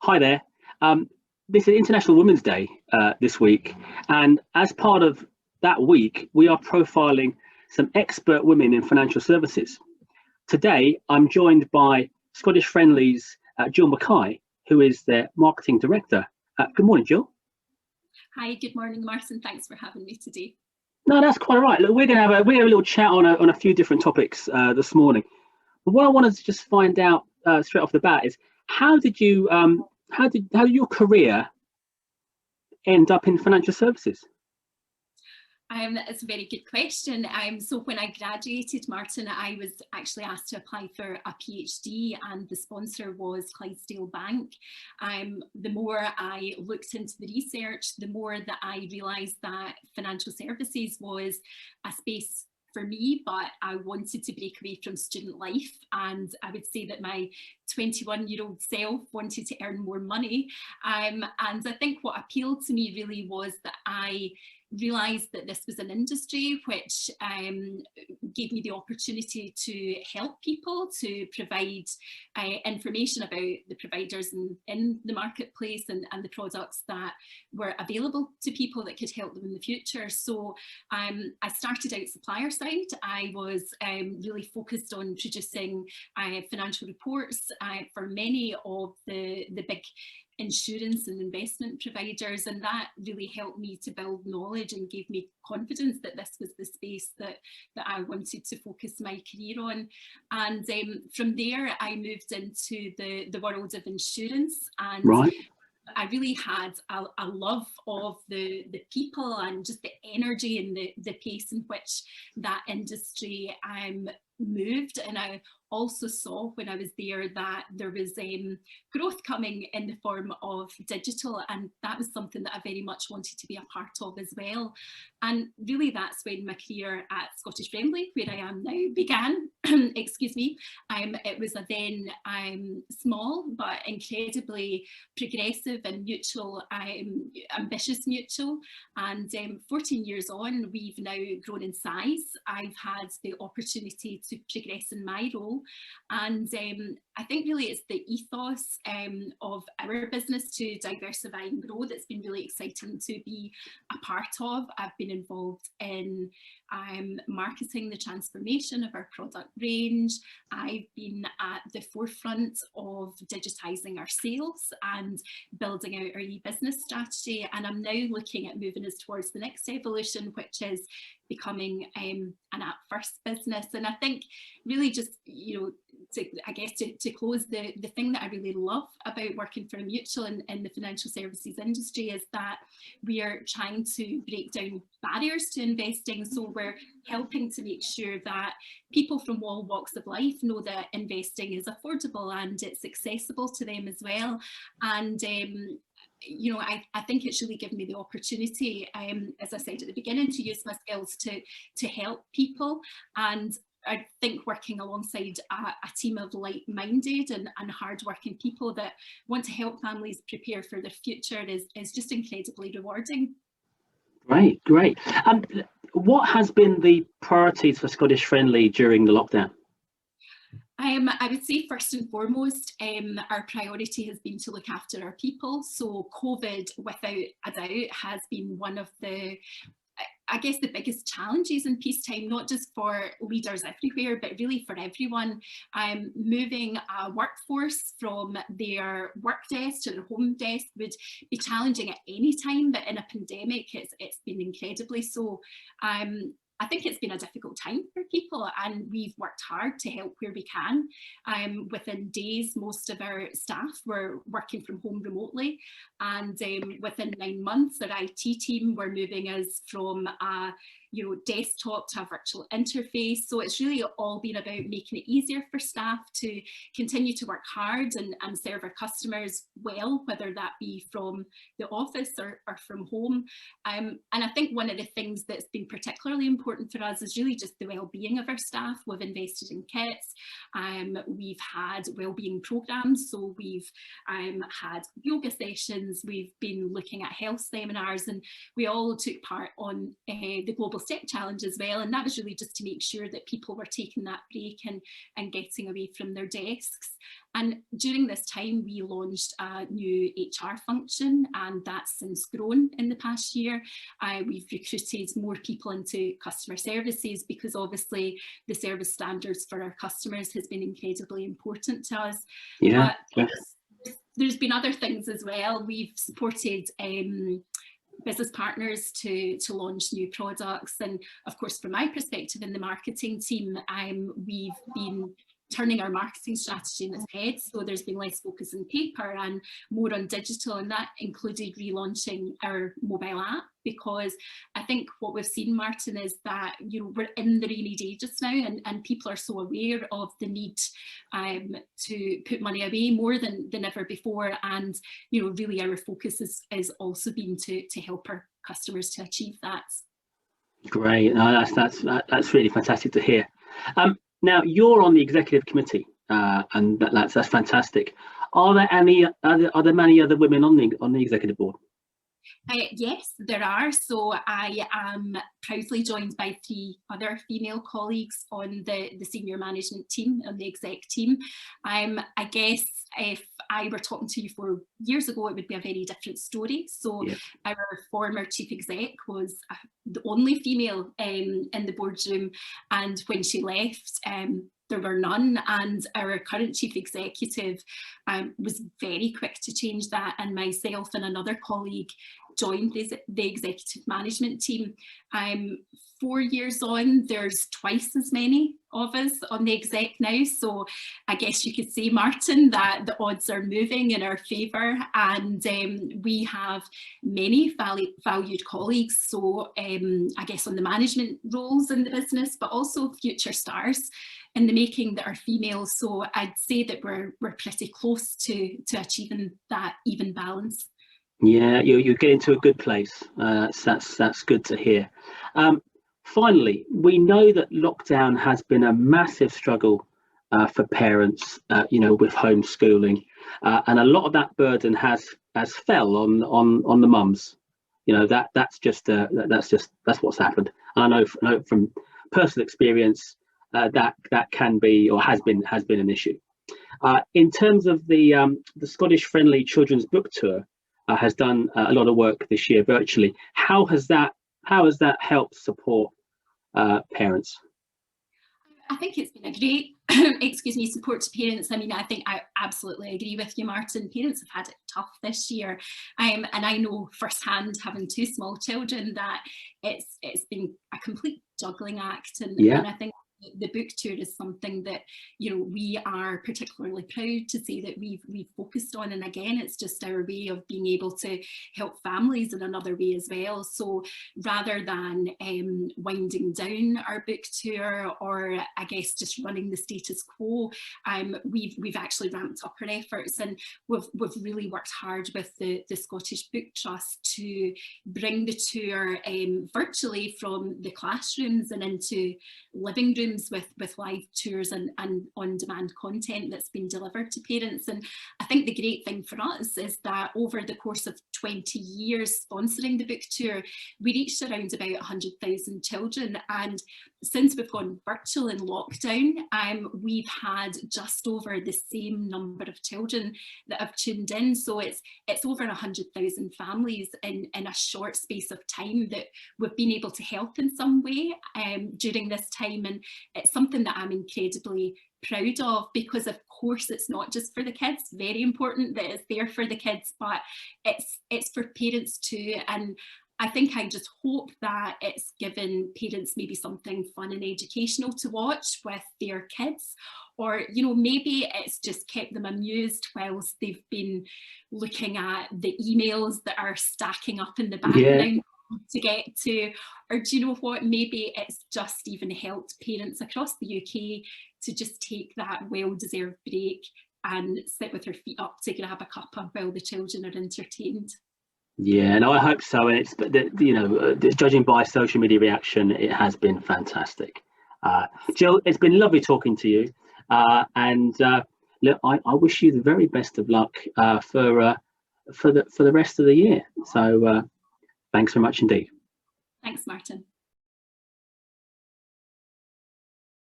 Hi there. Um, this is International Women's Day this week, and as part of that week, we are profiling some expert women in financial services. Today, I'm joined by Scottish Friendly's Jill Mackay, who is their marketing director. Good morning, Jill. Hi, good morning, Martin. Thanks for having me today. No, that's quite all right. Look, we're going to have a little chat on a few different topics this morning. But what I wanted to just find out straight off the bat is how did your career end up in financial services? That's a very good question. So when I graduated, Martin, I was actually asked to apply for a PhD, and the sponsor was Clydesdale Bank. The more I looked into the research, the more that I realised that financial services was a space for me, but I wanted to break away from student life, and I would say that my 21-year-old self wanted to earn more money. And I think what appealed to me really was that I realised that this was an industry which gave me the opportunity to help people, to provide information about the providers in the marketplace and the products that were available to people that could help them in the future. So I started out supplier side. I was really focused on producing financial reports for many of the big insurance and investment providers, and that really helped me to build knowledge and gave me confidence that this was the space that I wanted to focus my career on. And from there I moved into the world of insurance, and Right. I really had a love of the people and just the energy and the pace in which that industry moved. And I also saw when I was there that there was growth coming in the form of digital, and that was something that I very much wanted to be a part of as well. And really that's when my career at Scottish Friendly, where I am now, began. Excuse me. It was a then small but incredibly progressive and mutual, ambitious mutual. And 14 years on, we've now grown in size. I've had the opportunity to progress in my role. And I think really it's the ethos of our business to diversify and grow that's been really exciting to be a part of. I've been involved in marketing the transformation of our product range. I've been at the forefront of digitising our sales and building out our e-business strategy. And I'm now looking at moving us towards the next evolution, which is becoming an app first business. And I think really just, to close, the thing that I really love about working for a mutual in the financial services industry is that we are trying to break down barriers to investing. So we're helping to make sure that people from all walks of life know that investing is affordable and it's accessible to them as well. And I think it's really given me the opportunity, as I said at the beginning, to use my skills to help people. And I think working alongside a team of like-minded and hard-working people that want to help families prepare for their future is just incredibly rewarding. Great. What has been the priorities for Scottish Friendly during the lockdown? I would say first and foremost, our priority has been to look after our people. So COVID, without a doubt, has been one of the biggest challenges in peacetime, not just for leaders everywhere, but really for everyone. Moving a workforce from their work desk to their home desk would be challenging at any time, but in a pandemic, it's been incredibly so. I think it's been a difficult time for people, and we've worked hard to help where we can. Within days, most of our staff were working from home remotely, and within 9 months, our IT team were moving us from a desktop to a virtual interface. So it's really all been about making it easier for staff to continue to work hard and serve our customers well, whether that be from the office or from home. And I think one of the things that's been particularly important for us is really just the well-being of our staff. We've invested in kits, we've had well-being programs, so we've had yoga sessions, we've been looking at health seminars, and we all took part on the global step challenge as well, and that was really just to make sure that people were taking that break and getting away from their desks. And during this time we launched a new HR function, and that's since grown in the past year. We've recruited more people into customer services, because obviously the service standards for our customers has been incredibly important to us. Yeah. But there's been other things as well. We've supported business partners to launch new products, and of course from my perspective in the marketing team, we've been turning our marketing strategy in its head, so there's been less focus on paper and more on digital, and that included relaunching our mobile app, because I think what we've seen, Martin, is that, you know, we're in the rainy day just now, and people are so aware of the need to put money away more than ever before, and you know, really our focus is also been to help our customers to achieve that. Great. No, that's really fantastic to hear. Now you're on the executive committee, and that's fantastic. Are there many other women on the executive board? Yes, there are. So I am proudly joined by 3 other female colleagues on the senior management team, on the exec team. I guess if I were talking to you 4 years ago, it would be a very different story. So yeah. Our former chief exec was the only female in the boardroom, and when she left, there were none, and our current chief executive was very quick to change that, and myself and another colleague joined the executive management team. 4 years on, there's twice as many of us on the exec now, so I guess you could say, Martin, that the odds are moving in our favour, and we have many valued colleagues, so I guess on the management roles in the business, but also future stars in the making that are female. So I'd say that we're pretty close to achieving that even balance. Yeah, you're getting to a good place. That's good to hear. Finally, we know that lockdown has been a massive struggle for parents, you know, with homeschooling, and a lot of that burden has fell on the mums. You know, that's what's happened. And I know from personal experience that can be, or has been an issue. In terms of the Scottish Friendly Children's Book Tour, has done a lot of work this year virtually. How has that helped support parents? I think it's been a great support to parents. I mean, I think I absolutely agree with you, Martin. Parents have had it tough this year, and I know firsthand, having 2 small children, that it's been a complete juggling act, and I think the book tour is something that, you know, we are particularly proud to say that we've focused on, and again, it's just our way of being able to help families in another way as well. So rather than winding down our book tour, or I guess just running the status quo, we've actually ramped up our efforts, and we've really worked hard with the Scottish Book Trust to bring the tour virtually from the classrooms and into living rooms with live tours and on-demand content that's been delivered to parents. And I think the great thing for us is that over the course of 20 years sponsoring the book tour, we reached around about 100,000 children, and since we've gone virtual in lockdown, we've had just over the same number of children that have tuned in. So it's over 100,000 families in a short space of time that we've been able to help in some way during this time, and it's something that I'm incredibly proud of, because of course it's not just for the kids, very important that it's there for the kids, but it's for parents too. And I think I just hope that it's given parents maybe something fun and educational to watch with their kids, or, you know, maybe it's just kept them amused whilst they've been looking at the emails that are stacking up in the background to get to, or do you know what, maybe it's just even helped parents across the UK to just take that well-deserved break and sit with their feet up to grab a cuppa while the children are entertained. Yeah, no, I hope so. And it's, you know, judging by social media reaction, it has been fantastic. Jill, it's been lovely talking to you, and look, I wish you the very best of luck for the rest of the year. So thanks very much indeed. Thanks, Martin.